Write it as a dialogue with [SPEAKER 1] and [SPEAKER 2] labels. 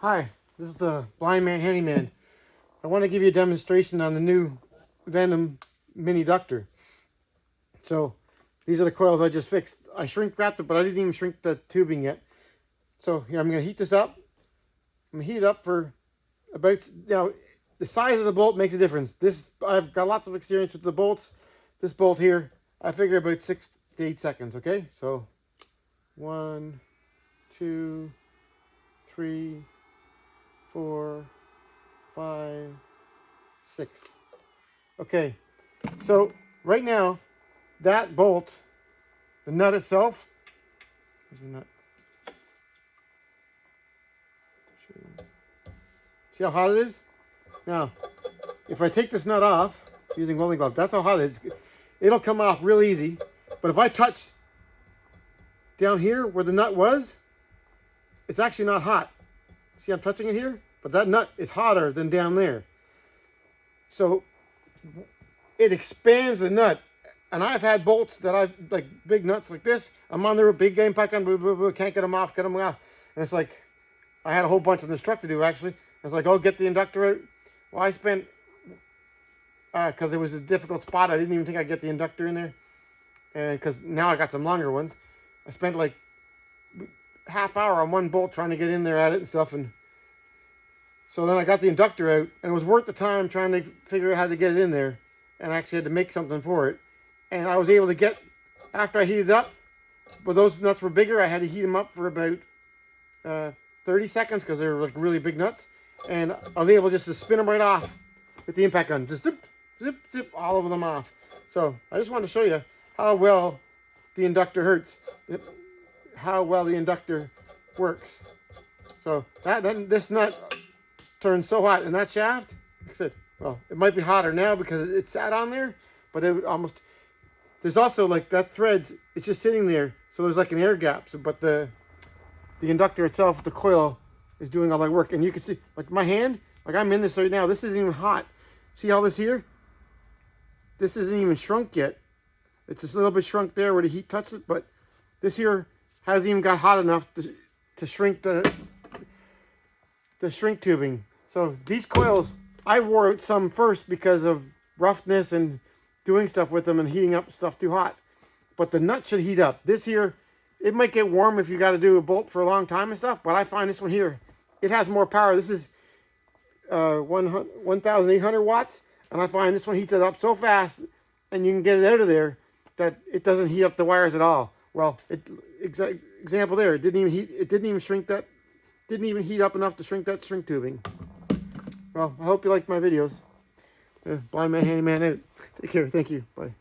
[SPEAKER 1] Hi, this is the Blind Man Handyman. I want to give you a demonstration on the new Venom mini ductor. So these are the coils I just fixed. I shrink wrapped it, but I didn't even shrink the tubing yet. So here, I'm going to heat this up. I'm going to heat it up for about, the size of the bolt makes a difference. I've got lots of experience with the bolts. This bolt here, I figure about 6 to 8 seconds, okay? So 1, 2, 3, 4, 5, 6. Okay, so right now, that bolt, the nut itself, see how hot it is? Now, if I take this nut off using welding glove, that's how hot it is. It'll come off real easy. But if I touch down here where the nut was, it's actually not hot. See, I'm touching it here, but that nut is hotter than down there. So it expands the nut. And I've had bolts that I've, like big nuts like this. I'm on the big game pack on, can't get them off, And it's like, I had a whole bunch on this truck to do actually. I was like, oh, get the inductor out. Well, I spent, because it was a difficult spot, I didn't even think I'd get the inductor in there. And because now I got some longer ones. I spent like half hour on one bolt trying to get in there at it and stuff. And so then I got the inductor out, and it was worth the time trying to figure out how to get it in there. And I actually had to make something for it. And I was able to get, after I heated up, but those nuts were bigger, I had to heat them up for about 30 seconds because they were like really big nuts. And I was able just to spin them right off with the impact gun. Just zip, zip, zip, all of them off. So I just wanted to show you how well the inductor hurts, how well the inductor works. So this nut turned so hot, and that shaft, like I said, well, it might be hotter now because it sat on there, but it almost, there's also like that threads, it's just sitting there, so there's like an air gap. So, but the inductor itself, the coil, is doing all that work. And you can see, like my hand, like I'm in this right now, this isn't even hot. See all this here? This isn't even shrunk yet. It's just a little bit shrunk there where the heat touched it, but this here hasn't even got hot enough to shrink the shrink tubing. So these coils, I wore out some first because of roughness and doing stuff with them and heating up stuff too hot. But the nut should heat up. This here, it might get warm if you got to do a bolt for a long time and stuff, but I find this one here, it has more power. This is 1,800 watts, and I find this one heats it up so fast, and you can get it out of there, that it doesn't heat up the wires at all. Well, example there, it didn't even shrink that, didn't even heat up enough to shrink that shrink tubing. Well, I hope you liked my videos. Blind Man Handyman out. Take care. Thank you. Bye.